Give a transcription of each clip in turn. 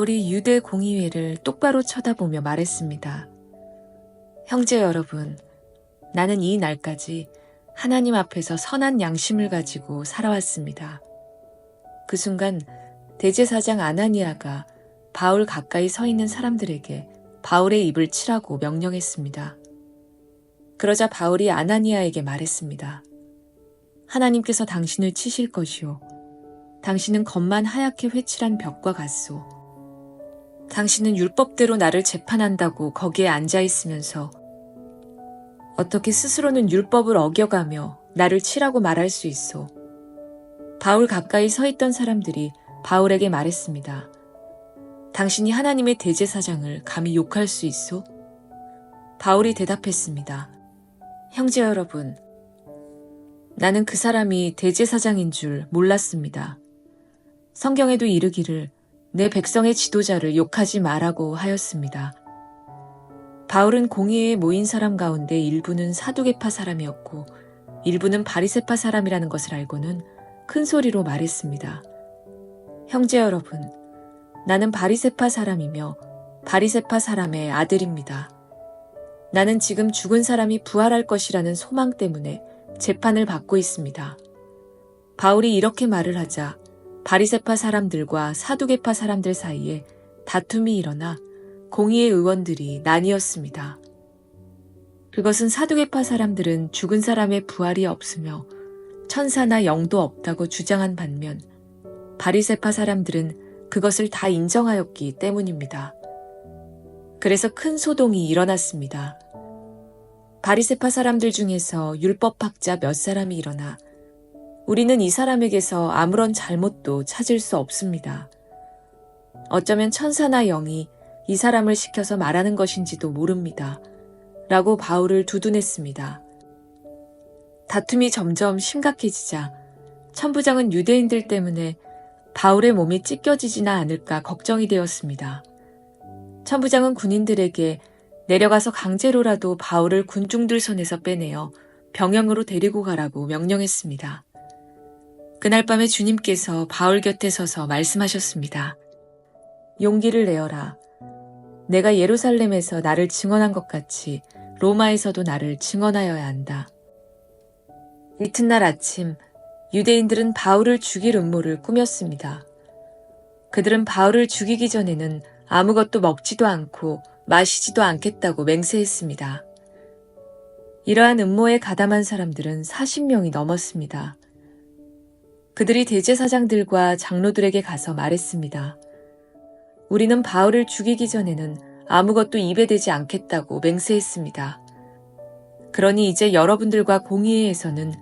바울이 유대 공의회를 똑바로 쳐다보며 말했습니다. 형제 여러분, 나는 이 날까지 하나님 앞에서 선한 양심을 가지고 살아왔습니다. 그 순간 대제사장 아나니아가 바울 가까이 서 있는 사람들에게 바울의 입을 치라고 명령했습니다. 그러자 바울이 아나니아에게 말했습니다. 하나님께서 당신을 치실 것이요. 당신은 겉만 하얗게 회칠한 벽과 같소. 당신은 율법대로 나를 재판한다고 거기에 앉아있으면서 어떻게 스스로는 율법을 어겨가며 나를 치라고 말할 수 있소. 바울 가까이 서 있던 사람들이 바울에게 말했습니다. 당신이 하나님의 대제사장을 감히 욕할 수 있소? 바울이 대답했습니다. 형제 여러분, 나는 그 사람이 대제사장인 줄 몰랐습니다. 성경에도 이르기를 내 백성의 지도자를 욕하지 말라고 하였습니다. 바울은 공의회에 모인 사람 가운데 일부는 사두개파 사람이었고 일부는 바리새파 사람이라는 것을 알고는 큰 소리로 말했습니다. 형제 여러분, 나는 바리새파 사람이며 바리새파 사람의 아들입니다. 나는 지금 죽은 사람이 부활할 것이라는 소망 때문에 재판을 받고 있습니다. 바울이 이렇게 말을 하자 바리새파 사람들과 사두개파 사람들 사이에 다툼이 일어나 공의회 의원들이 나뉘었습니다. 그것은 사두개파 사람들은 죽은 사람의 부활이 없으며 천사나 영도 없다고 주장한 반면 바리새파 사람들은 그것을 다 인정하였기 때문입니다. 그래서 큰 소동이 일어났습니다. 바리새파 사람들 중에서 율법학자 몇 사람이 일어나 우리는 이 사람에게서 아무런 잘못도 찾을 수 없습니다. 어쩌면 천사나 영이 이 사람을 시켜서 말하는 것인지도 모릅니다. 라고 바울을 두둔했습니다. 다툼이 점점 심각해지자 천부장은 유대인들 때문에 바울의 몸이 찢겨지지나 않을까 걱정이 되었습니다. 천부장은 군인들에게 내려가서 강제로라도 바울을 군중들 손에서 빼내어 병영으로 데리고 가라고 명령했습니다. 그날 밤에 주님께서 바울 곁에 서서 말씀하셨습니다. 용기를 내어라. 내가 예루살렘에서 나를 증언한 것 같이 로마에서도 나를 증언하여야 한다. 이튿날 아침 유대인들은 바울을 죽일 음모를 꾸몄습니다. 그들은 바울을 죽이기 전에는 아무것도 먹지도 않고 마시지도 않겠다고 맹세했습니다. 이러한 음모에 가담한 사람들은 40명이 넘었습니다. 그들이 대제사장들과 장로들에게 가서 말했습니다. 우리는 바울을 죽이기 전에는 아무것도 입에 대지 않겠다고 맹세했습니다. 그러니 이제 여러분들과 공의회에서는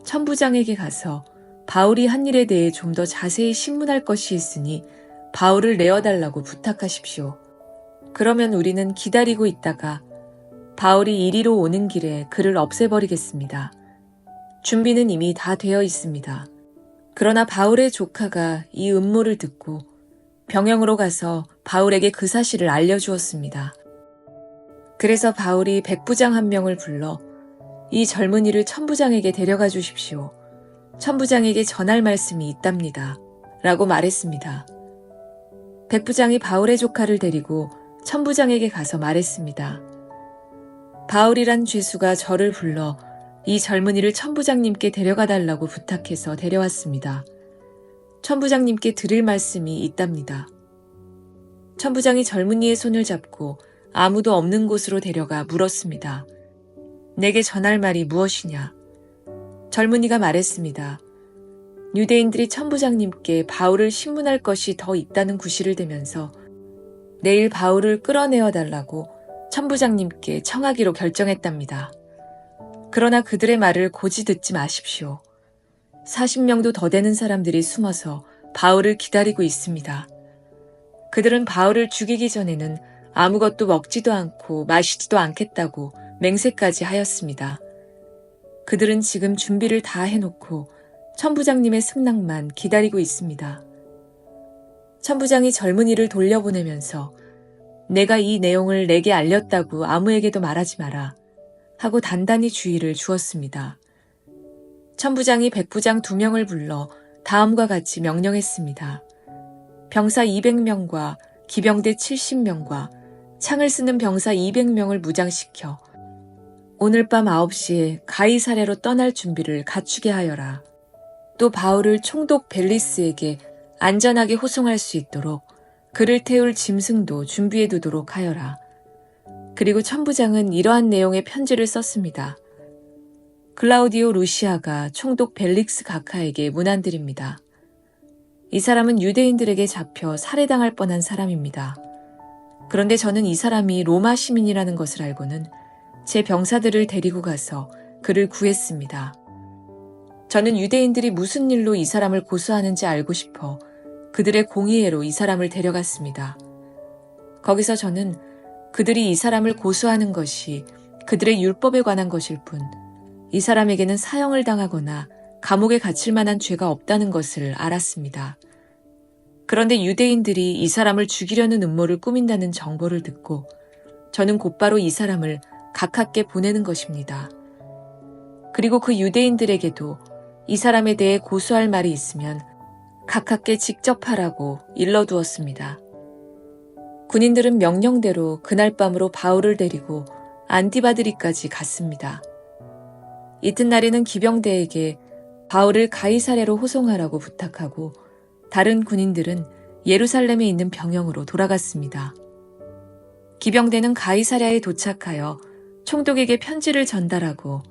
천부장에게 가서 바울이 한 일에 대해 좀 더 자세히 신문할 것이 있으니 바울을 내어달라고 부탁하십시오. 그러면 우리는 기다리고 있다가 바울이 이리로 오는 길에 그를 없애버리겠습니다. 준비는 이미 다 되어 있습니다. 그러나 바울의 조카가 이 음모를 듣고 병영으로 가서 바울에게 그 사실을 알려주었습니다. 그래서 바울이 백부장 한 명을 불러 이 젊은이를 천부장에게 데려가 주십시오. 천부장에게 전할 말씀이 있답니다. 라고 말했습니다. 백부장이 바울의 조카를 데리고 천부장에게 가서 말했습니다. 바울이란 죄수가 저를 불러 이 젊은이를 천부장님께 데려가 달라고 부탁해서 데려왔습니다. 천부장님께 드릴 말씀이 있답니다. 천부장이 젊은이의 손을 잡고 아무도 없는 곳으로 데려가 물었습니다. 내게 전할 말이 무엇이냐? 젊은이가 말했습니다. 유대인들이 천부장님께 바울을 신문할 것이 더 있다는 구실을 대면서 내일 바울을 끌어내어 달라고 천부장님께 청하기로 결정했답니다. 그러나 그들의 말을 고지 듣지 마십시오. 40명도 더 되는 사람들이 숨어서 바울을 기다리고 있습니다. 그들은 바울을 죽이기 전에는 아무것도 먹지도 않고 마시지도 않겠다고 맹세까지 하였습니다. 그들은 지금 준비를 다 해놓고 천부장님의 승낙만 기다리고 있습니다. 천부장이 젊은이를 돌려보내면서 내가 이 내용을 내게 알렸다고 아무에게도 말하지 마라 하고 단단히 주의를 주었습니다. 천부장이 백부장 2명을 불러 다음과 같이 명령했습니다. 병사 200명과 기병대 70명과 창을 쓰는 병사 200명을 무장시켜 오늘 밤 9시에 가이사랴로 떠날 준비를 갖추게 하여라. 또 바울을 총독 벨리스에게 안전하게 호송할 수 있도록 그를 태울 짐승도 준비해 두도록 하여라. 그리고 천부장은 이러한 내용의 편지를 썼습니다. 클라우디오 루시아가 총독 벨릭스 가카에게 문안드립니다. 이 사람은 유대인들에게 잡혀 살해당할 뻔한 사람입니다. 그런데 저는 이 사람이 로마 시민이라는 것을 알고는 제 병사들을 데리고 가서 그를 구했습니다. 저는 유대인들이 무슨 일로 이 사람을 고소하는지 알고 싶어 그들의 공의회로 이 사람을 데려갔습니다. 거기서 저는 그들이 이 사람을 고소하는 것이 그들의 율법에 관한 것일 뿐, 이 사람에게는 사형을 당하거나 감옥에 갇힐 만한 죄가 없다는 것을 알았습니다. 그런데 유대인들이 이 사람을 죽이려는 음모를 꾸민다는 정보를 듣고 저는 곧바로 이 사람을 각하께 보내는 것입니다. 그리고 그 유대인들에게도 이 사람에 대해 고소할 말이 있으면 각하께 직접 하라고 일러두었습니다. 군인들은 명령대로 그날 밤으로 바울을 데리고 안티바드리까지 갔습니다. 이튿날에는 기병대에게 바울을 가이사랴로 호송하라고 부탁하고 다른 군인들은 예루살렘에 있는 병영으로 돌아갔습니다. 기병대는 가이사랴에 도착하여 총독에게 편지를 전달하고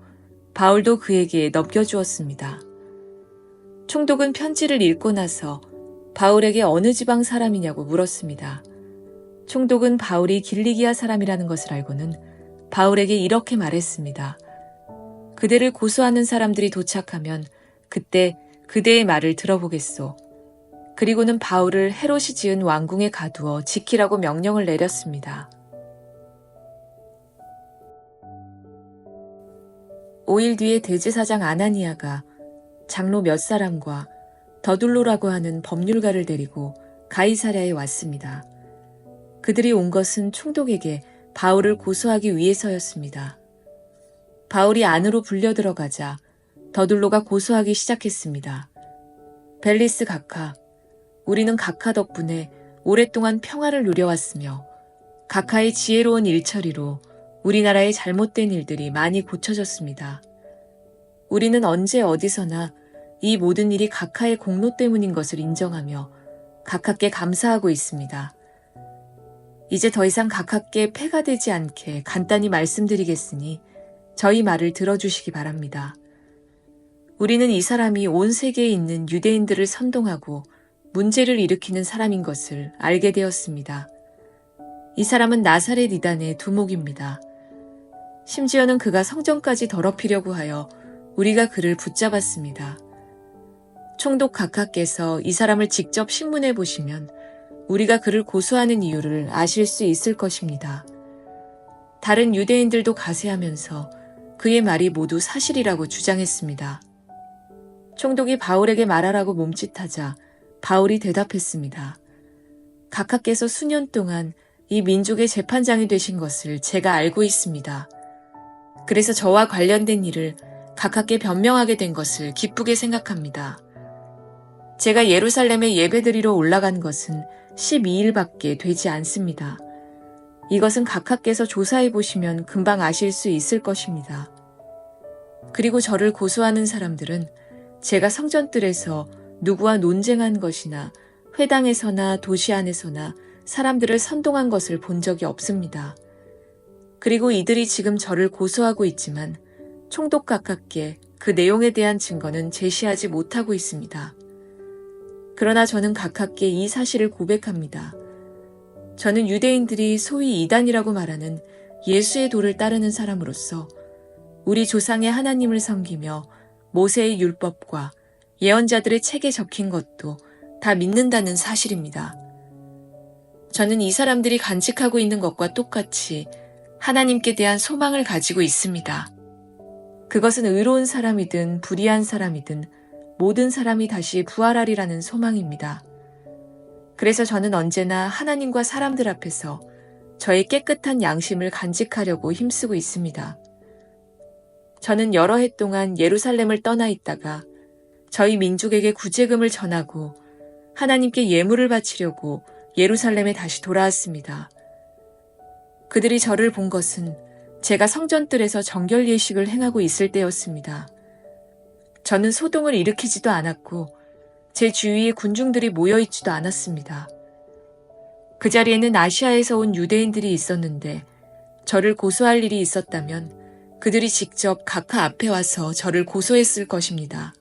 바울도 그에게 넘겨주었습니다. 총독은 편지를 읽고 나서 바울에게 어느 지방 사람이냐고 물었습니다. 총독은 바울이 길리기아 사람이라는 것을 알고는 바울에게 이렇게 말했습니다. 그대를 고소하는 사람들이 도착하면 그때 그대의 말을 들어보겠소. 그리고는 바울을 헤롯이 지은 왕궁에 가두어 지키라고 명령을 내렸습니다. 5일 뒤에 대제사장 아나니아가 장로 몇 사람과 더둘로라고 하는 법률가를 데리고 가이사랴에 왔습니다. 그들이 온 것은 총독에게 바울을 고소하기 위해서였습니다. 바울이 안으로 불려 들어가자 더둘로가 고소하기 시작했습니다. 벨리스 각하, 우리는 각하 덕분에 오랫동안 평화를 누려왔으며 각하의 지혜로운 일처리로 우리나라의 잘못된 일들이 많이 고쳐졌습니다. 우리는 언제 어디서나 이 모든 일이 각하의 공로 때문인 것을 인정하며 각하께 감사하고 있습니다. 이제 더 이상 각하께 폐가 되지 않게 간단히 말씀드리겠으니 저희 말을 들어주시기 바랍니다. 우리는 이 사람이 온 세계에 있는 유대인들을 선동하고 문제를 일으키는 사람인 것을 알게 되었습니다. 이 사람은 나사렛 이단의 두목입니다. 심지어는 그가 성전까지 더럽히려고 하여 우리가 그를 붙잡았습니다. 총독 각하께서 이 사람을 직접 신문해 보시면 우리가 그를 고소하는 이유를 아실 수 있을 것입니다. 다른 유대인들도 가세하면서 그의 말이 모두 사실이라고 주장했습니다. 총독이 바울에게 말하라고 몸짓하자 바울이 대답했습니다. 각하께서 수년 동안 이 민족의 재판장이 되신 것을 제가 알고 있습니다. 그래서 저와 관련된 일을 각하께 변명하게 된 것을 기쁘게 생각합니다. 제가 예루살렘에 예배드리러 올라간 것은 12일밖에 되지 않습니다. 이것은 각하께서 조사해 보시면 금방 아실 수 있을 것입니다. 그리고 저를 고소하는 사람들은 제가 성전뜰에서 누구와 논쟁한 것이나 회당에서나 도시 안에서나 사람들을 선동한 것을 본 적이 없습니다. 그리고 이들이 지금 저를 고소하고 있지만 총독 각하께 그 내용에 대한 증거는 제시하지 못하고 있습니다. 그러나 저는 각하께 이 사실을 고백합니다. 저는 유대인들이 소위 이단이라고 말하는 예수의 도를 따르는 사람으로서 우리 조상의 하나님을 섬기며 모세의 율법과 예언자들의 책에 적힌 것도 다 믿는다는 사실입니다. 저는 이 사람들이 간직하고 있는 것과 똑같이 하나님께 대한 소망을 가지고 있습니다. 그것은 의로운 사람이든 불의한 사람이든 모든 사람이 다시 부활하리라는 소망입니다. 그래서 저는 언제나 하나님과 사람들 앞에서 저의 깨끗한 양심을 간직하려고 힘쓰고 있습니다. 저는 여러 해 동안 예루살렘을 떠나 있다가 저희 민족에게 구제금을 전하고 하나님께 예물을 바치려고 예루살렘에 다시 돌아왔습니다. 그들이 저를 본 것은 제가 성전뜰에서 정결 예식을 행하고 있을 때였습니다. 저는 소동을 일으키지도 않았고 제 주위에 군중들이 모여있지도 않았습니다. 그 자리에는 아시아에서 온 유대인들이 있었는데 저를 고소할 일이 있었다면 그들이 직접 각하 앞에 와서 저를 고소했을 것입니다.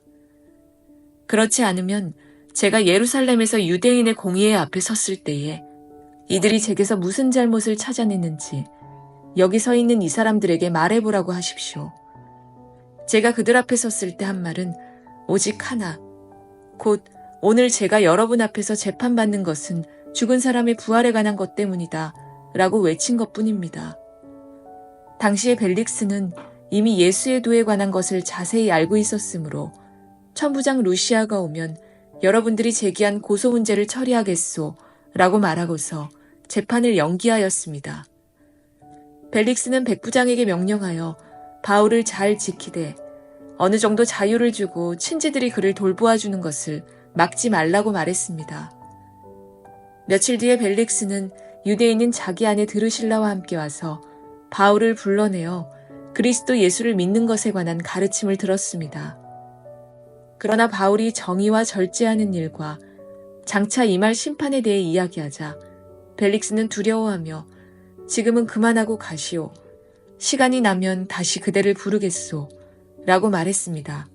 그렇지 않으면 제가 예루살렘에서 유대인의 공의회 앞에 섰을 때에 이들이 제게서 무슨 잘못을 찾아냈는지 여기 서 있는 이 사람들에게 말해보라고 하십시오. 제가 그들 앞에 섰을 때 한 말은 오직 하나, 곧 오늘 제가 여러분 앞에서 재판받는 것은 죽은 사람의 부활에 관한 것 때문이다 라고 외친 것뿐입니다. 당시에 벨릭스는 이미 예수의 도에 관한 것을 자세히 알고 있었으므로 천부장 루시아가 오면 여러분들이 제기한 고소 문제를 처리하겠소 라고 말하고서 재판을 연기하였습니다. 벨릭스는 백부장에게 명령하여 바울을 잘 지키되 어느 정도 자유를 주고 친지들이 그를 돌보아주는 것을 막지 말라고 말했습니다. 며칠 뒤에 벨릭스는 유대인인 자기 아내 드르실라와 함께 와서 바울을 불러내어 그리스도 예수를 믿는 것에 관한 가르침을 들었습니다. 그러나 바울이 정의와 절제하는 일과 장차 임할 심판에 대해 이야기하자 벨릭스는 두려워하며 지금은 그만하고 가시오. 시간이 나면 다시 그대를 부르겠소. 라고 말했습니다.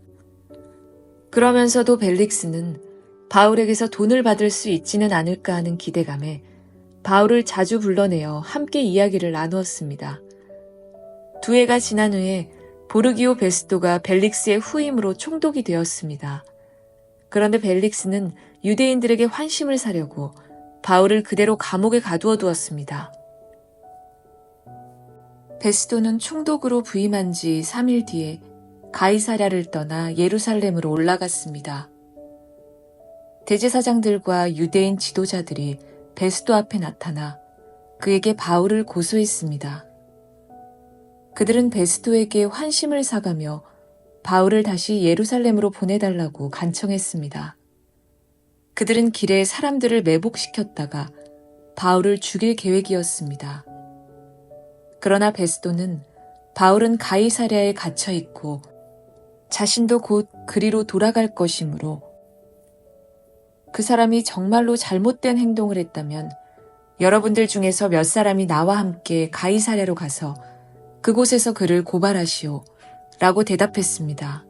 그러면서도 벨릭스는 바울에게서 돈을 받을 수 있지는 않을까 하는 기대감에 바울을 자주 불러내어 함께 이야기를 나누었습니다. 두 해가 지난 후에 보르기오 베스토가 벨릭스의 후임으로 총독이 되었습니다. 그런데 벨릭스는 유대인들에게 환심을 사려고 바울을 그대로 감옥에 가두어 두었습니다. 베스토는 총독으로 부임한 지 3일 뒤에 가이사랴를 떠나 예루살렘으로 올라갔습니다. 대제사장들과 유대인 지도자들이 베스토 앞에 나타나 그에게 바울을 고소했습니다. 그들은 베스토에게 환심을 사가며 바울을 다시 예루살렘으로 보내달라고 간청했습니다. 그들은 길에 사람들을 매복시켰다가 바울을 죽일 계획이었습니다. 그러나 베스토는 바울은 가이사랴에 갇혀 있고 자신도 곧 그리로 돌아갈 것이므로 그 사람이 정말로 잘못된 행동을 했다면 여러분들 중에서 몇 사람이 나와 함께 가이사랴로 가서 그곳에서 그를 고발하시오 라고 대답했습니다.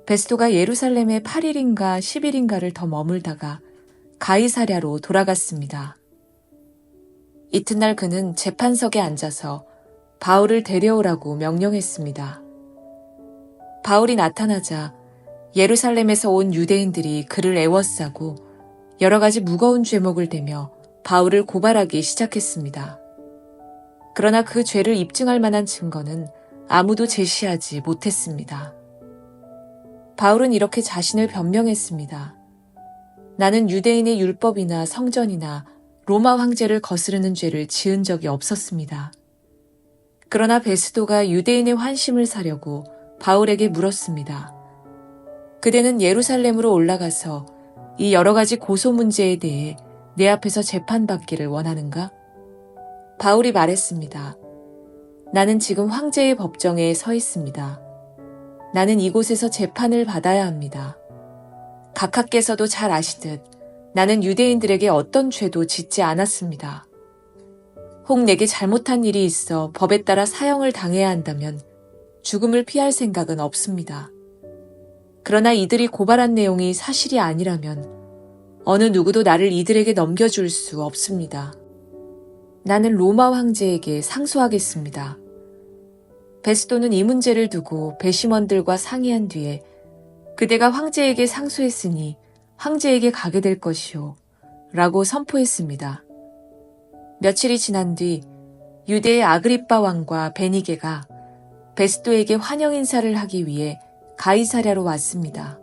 베스토가 예루살렘에 8일인가 10일인가를 더 머물다가 가이사랴로 돌아갔습니다. 이튿날 그는 재판석에 앉아서 바울을 데려오라고 명령했습니다. 바울이 나타나자 예루살렘에서 온 유대인들이 그를 애워싸고 여러 가지 무거운 죄목을 대며 바울을 고발하기 시작했습니다. 그러나 그 죄를 입증할 만한 증거는 아무도 제시하지 못했습니다. 바울은 이렇게 자신을 변명했습니다. 나는 유대인의 율법이나 성전이나 로마 황제를 거스르는 죄를 지은 적이 없었습니다. 그러나 베스도가 유대인의 환심을 사려고 바울에게 물었습니다. 그대는 예루살렘으로 올라가서 이 여러 가지 고소 문제에 대해 내 앞에서 재판받기를 원하는가? 바울이 말했습니다. 나는 지금 황제의 법정에 서 있습니다. 나는 이곳에서 재판을 받아야 합니다. 각하께서도 잘 아시듯 나는 유대인들에게 어떤 죄도 짓지 않았습니다. 혹 내게 잘못한 일이 있어 법에 따라 사형을 당해야 한다면 죽음을 피할 생각은 없습니다. 그러나 이들이 고발한 내용이 사실이 아니라면 어느 누구도 나를 이들에게 넘겨줄 수 없습니다. 나는 로마 황제에게 상소하겠습니다. 베스도는 이 문제를 두고 배심원들과 상의한 뒤에 그대가 황제에게 상소했으니 황제에게 가게 될 것이오 라고 선포했습니다. 며칠이 지난 뒤 유대의 아그리빠 왕과 베니게가 베스도에게 환영 인사를 하기 위해 가이사랴로 왔습니다.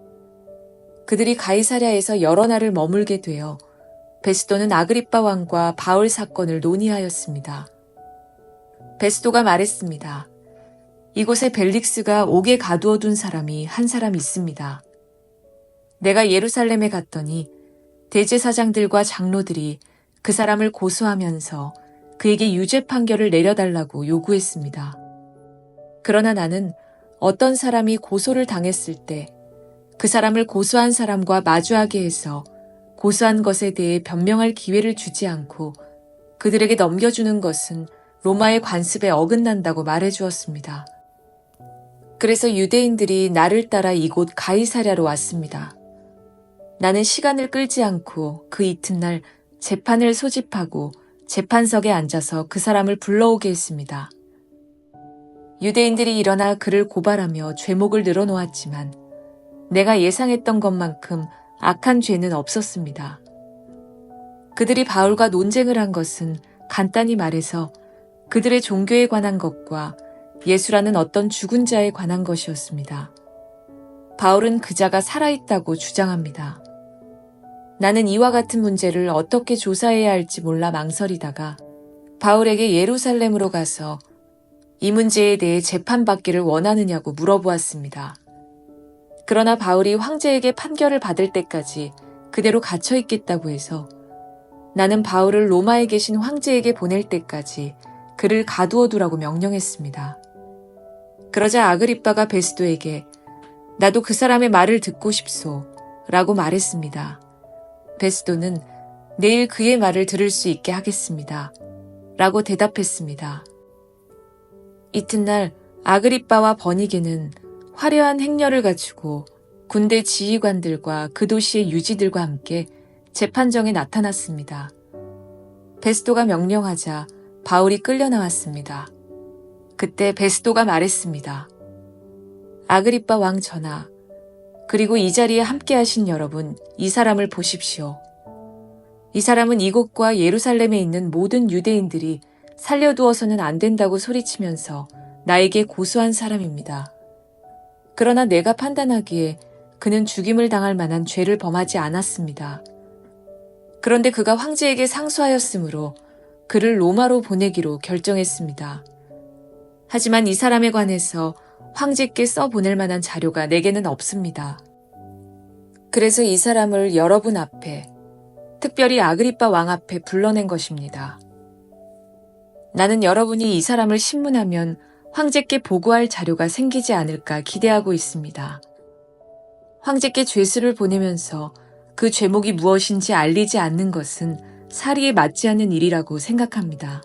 그들이 가이사랴에서 여러 날을 머물게 되어 베스도는 아그리빠 왕과 바울 사건을 논의하였습니다. 베스도가 말했습니다. 이곳에 벨릭스가 옥에 가두어둔 사람이 한 사람 있습니다. 내가 예루살렘에 갔더니 대제사장들과 장로들이 그 사람을 고소하면서 그에게 유죄 판결을 내려달라고 요구했습니다. 그러나 나는 어떤 사람이 고소를 당했을 때 그 사람을 고소한 사람과 마주하게 해서 고소한 것에 대해 변명할 기회를 주지 않고 그들에게 넘겨주는 것은 로마의 관습에 어긋난다고 말해주었습니다. 그래서 유대인들이 나를 따라 이곳 가이사랴로 왔습니다. 나는 시간을 끌지 않고 그 이튿날 재판을 소집하고 재판석에 앉아서 그 사람을 불러오게 했습니다. 유대인들이 일어나 그를 고발하며 죄목을 늘어놓았지만 내가 예상했던 것만큼 악한 죄는 없었습니다. 그들이 바울과 논쟁을 한 것은 간단히 말해서 그들의 종교에 관한 것과 예수라는 어떤 죽은 자에 관한 것이었습니다. 바울은 그 자가 살아있다고 주장합니다. 나는 이와 같은 문제를 어떻게 조사해야 할지 몰라 망설이다가 바울에게 예루살렘으로 가서 이 문제에 대해 재판받기를 원하느냐고 물어보았습니다. 그러나 바울이 황제에게 판결을 받을 때까지 그대로 갇혀 있겠다고 해서 나는 바울을 로마에 계신 황제에게 보낼 때까지 그를 가두어 두라고 명령했습니다. 그러자 아그리빠가 베스도에게 나도 그 사람의 말을 듣고 싶소 라고 말했습니다. 베스도는 내일 그의 말을 들을 수 있게 하겠습니다 라고 대답했습니다. 이튿날 아그리빠와 버니게는 화려한 행렬을 갖추고 군대 지휘관들과 그 도시의 유지들과 함께 재판정에 나타났습니다. 베스도가 명령하자 바울이 끌려 나왔습니다. 그때 베스도가 말했습니다. 아그리빠 왕 전하, 그리고 이 자리에 함께 하신 여러분, 이 사람을 보십시오. 이 사람은 이곳과 예루살렘에 있는 모든 유대인들이 살려두어서는 안 된다고 소리치면서 나에게 고소한 사람입니다. 그러나 내가 판단하기에 그는 죽임을 당할 만한 죄를 범하지 않았습니다. 그런데 그가 황제에게 상소하였으므로 그를 로마로 보내기로 결정했습니다. 하지만 이 사람에 관해서 황제께 써보낼 만한 자료가 내게는 없습니다. 그래서 이 사람을 여러분 앞에, 특별히 아그리빠 왕 앞에 불러낸 것입니다. 나는 여러분이 이 사람을 신문하면 황제께 보고할 자료가 생기지 않을까 기대하고 있습니다. 황제께 죄수를 보내면서 그 죄목이 무엇인지 알리지 않는 것은 사리에 맞지 않는 일이라고 생각합니다.